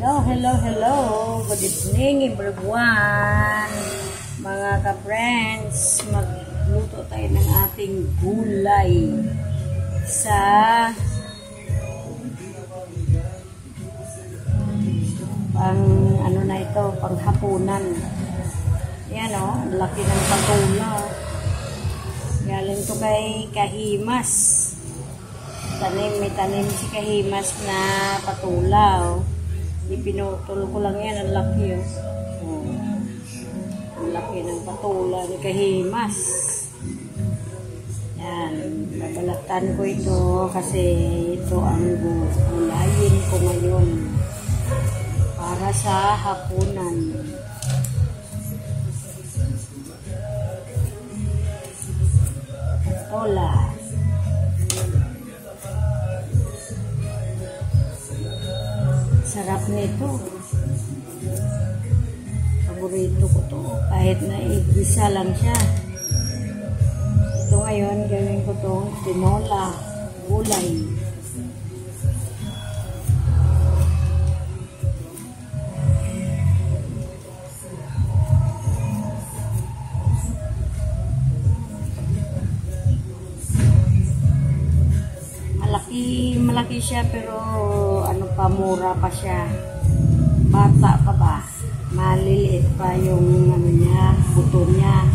Hello, hello, hello. Good evening everyone. Mga ka-friends, magluto tayo ng ating gulay sa panghapunan. Yan o, laki ng patula. Galing to kay Kahimas. May tanim si Kahimas na patula o. Ipinutol ko lang yan, ang laki o. Ang laki ng patula ni Kahimas. Yan, babalatan ko ito kasi ito ang gulayin ko ngayon para sa hapunan. Patola. Sarap nito. Paborito ko to. Kahit na igisa lang siya. Ito ngayon, gawin ko to tinola, gulay. Malaki siya pero mura pa siya. Bata pa ba? Maliliit pa yung niya, buto niya.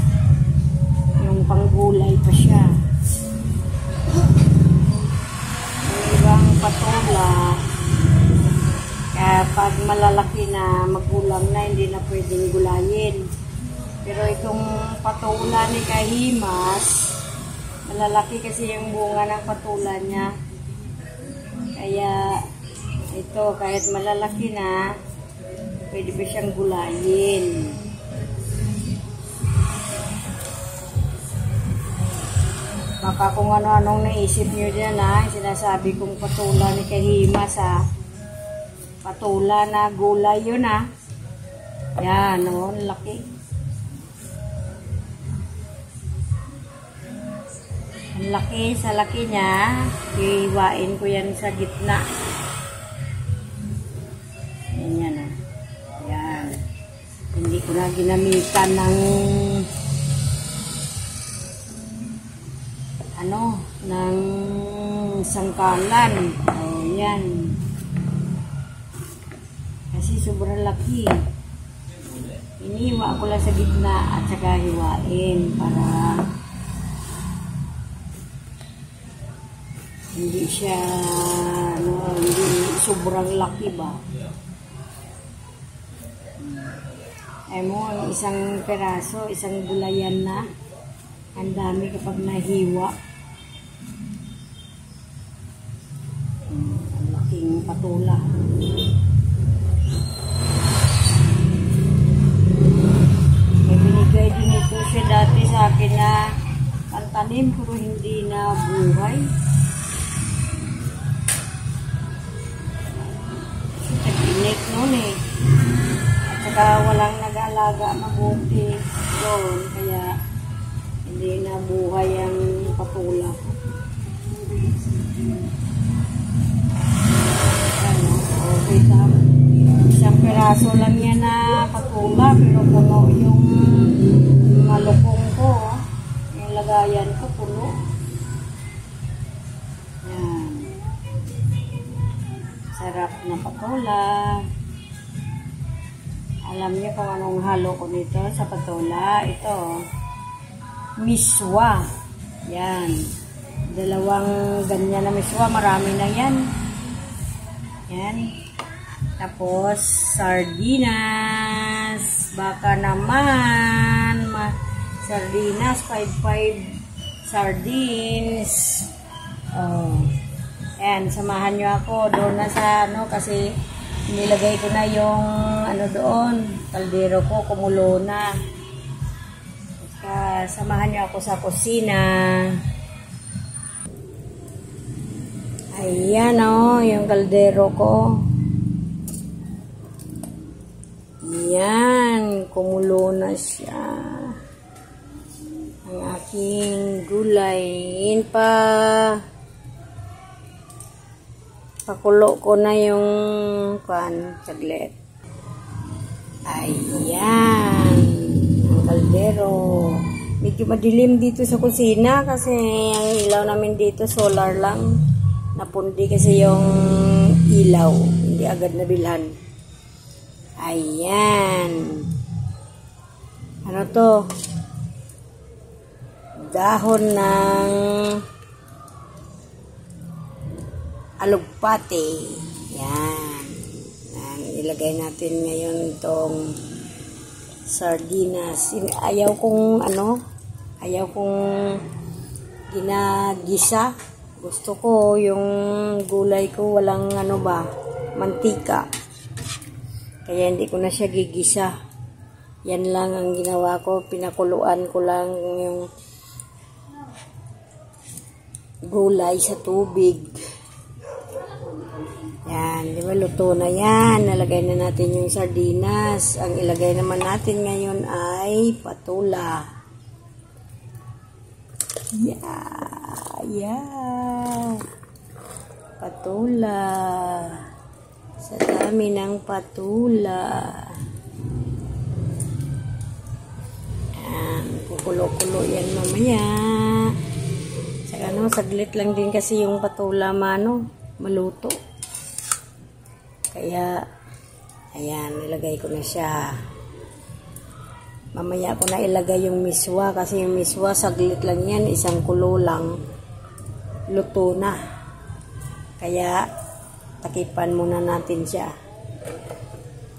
Yung panggulay pa siya. Yung ibang patola, kapag malalaki na, magulang na, hindi na pwedeng gulayin. Pero itong patola ni Kahimas, malalaki kasi yung bunga ng patula niya. Kaya ito kahit malalaki na, pwede pa siyang gulayin. Baka kung ano-anong naisip nyo dyan sinasabi kong patula ni Kahimas patula na gulay yun Yan laki. Ang laki, sa laki niya, iiwain ko yan sa gitna. Yan. Yan. Hindi ko na ginamitan ng ng sangkalan. Yan. Kasi sobrang laki. Iniiwa ko lang sa gitna at saka hiwain para hindi siya hindi sobrang laki ba. Isang peraso, isang gulayan na. Ang dami kapag nahiwa. Ang laking patula. May binigay din ito siya dati sa akin na pantanim pero hindi na buhay. Tag-init noon At saka walang nag-aalaga mabuti doon. Kaya hindi na buhay ang patula. Okay, isang peraso lang yan na patula. Pero puno yung malukong ko. Yung lagayan ko puno. Yan. Sarap na patula. Alam niyo kung anong halo ko nito sa patula? Ito, miswa. Yan. Dalawang ganyan na miswa. Marami na yan. Yan. Tapos, sardinas. Baka naman. Sardinas. 5 sardines. Yan. Samahan nyo ako. Doon na sa kasi nilagay ko na yung doon, kaldero ko, kumulo na. Samahan niyo ako sa kusina. Ayan yung kaldero ko. Ayan, kumulo na siya. Ang aking gulay. Yun pa. Pakulo ko na yung saglit. Ayan. Ang kaldero. Medyo madilim dito sa kusina kasi ang ilaw namin dito solar lang. Napundi kasi yung ilaw. Hindi agad nabilhan. Ayan. Ano to? Dahon ng alugbati. Yan. Ilagay natin ngayon itong sardinas. Ayaw kong ginagisa. Gusto ko yung gulay ko walang mantika. Kaya hindi ko na siya gigisa. Yan lang ang ginawa ko. Pinakuluan ko lang yung gulay sa tubig. Yan, di ba luto na yan. Nalagay na natin yung sardinas. Ang ilagay naman natin ngayon ay patula. Yeah. Patula. Sa dami ng patula. Yan, kukulo-kulo yan mamaya. Saka saglit lang din kasi yung patula maluto. Kaya, ayan, nilagay ko na siya. Mamaya ko na ilagay yung miswa kasi yung miswa saglit lang yan, isang kulo lang. Luto na. Kaya, takipan muna natin siya.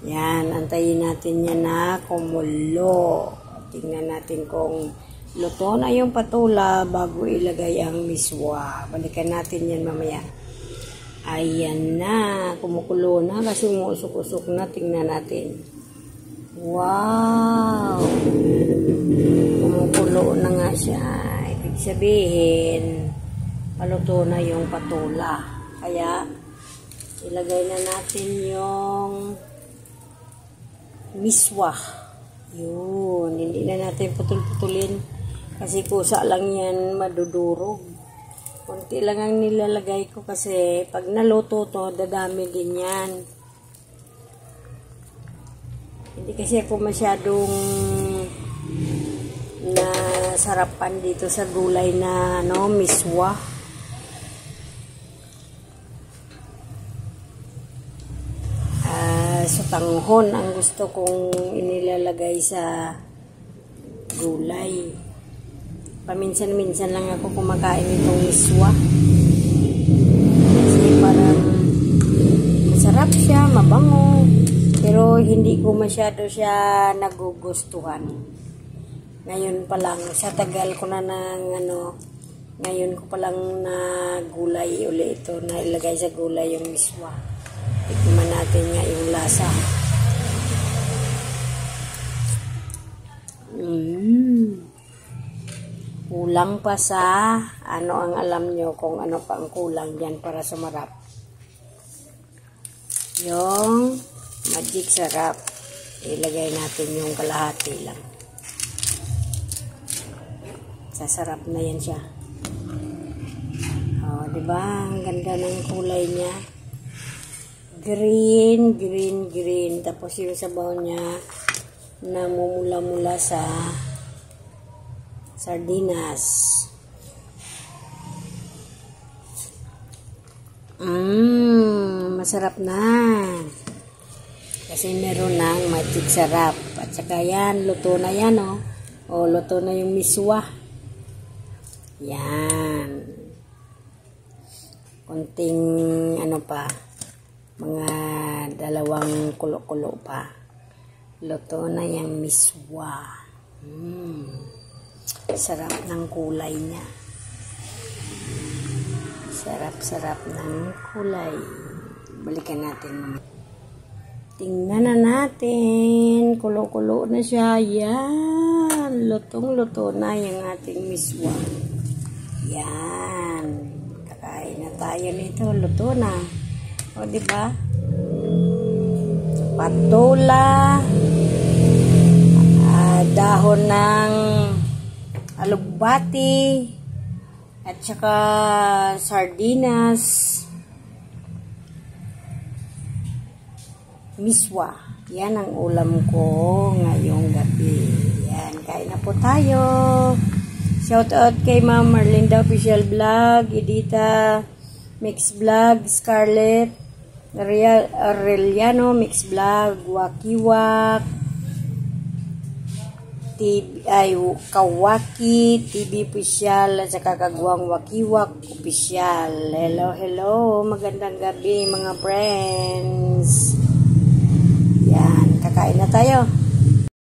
Yan, antayin natin yan na kumulo. Tingnan natin kung luto na yung patula bago ilagay ang miswa. Balikan natin yan mamaya. Ayan na, kumukulo na kasi umuusok-usok na. Tingnan natin. Wow! Kumukulo na nga siya. Ibig sabihin, paluto na yung patula. Kaya, ilagay na natin yung miswa. Yun, hindi na natin putol-putulin. Kasi kusa lang yan madudurog. Kunti lang ang nilalagay ko kasi pag naluto to, dadami din yan. Hindi kasi ako masyadong nasarapan dito sa gulay na miswa. Sutanghon ang gusto kong inilalagay sa gulay. Paminsan-minsan lang ako kumakain itong miswa. Kasi parang masarap siya, mabango. Pero hindi ko masyado siya nagugustuhan. Ngayon pa lang, sa tagal ko na ngayon ko pa lang na gulay uli ito, na ilagay sa gulay yung miswa. Tikman natin nga yung lasa. Kulang pa sa ang alam nyo kung ano pa ang kulang dyan para sumarap. Yung magic sarap. Ilagay natin yung kalahati lang. Sasarap na yan siya. O, diba? Ang ganda ng kulay niya. Green, green, green. Tapos yung sabaw niya namumula-mula sa sardinas. Masarap na. Kasi meron ng magic sarap. At saka yan, luto na yan, oh. O, luto na yung miswa. Yan. Konting, pa, mga 2 kulo-kulo pa. Luto na yung miswa. Sarap ng kulay niya. Sarap-sarap ng kulay. Balikan natin. Tingnan na natin. Kulo-kulo na siya. Yan. Lutong-luto na yung ating miswa. Yan. Kakain na tayo nito. Luto na. O, diba? Patula. Dahon ng alugbati. At saka sardinas. miswa. Yan ang ulam ko ngayong gabi. Yan, kain na po tayo. Shout out kay Ma'am Marlinda Official Vlog, Edita Mix Vlog, Scarlett Aureliano Mix Vlog, Wakiwak Kawaki TV Official at saka Kagwang Wakiwak Official. Hello, magandang gabi mga friends. Yan, kakain na tayo.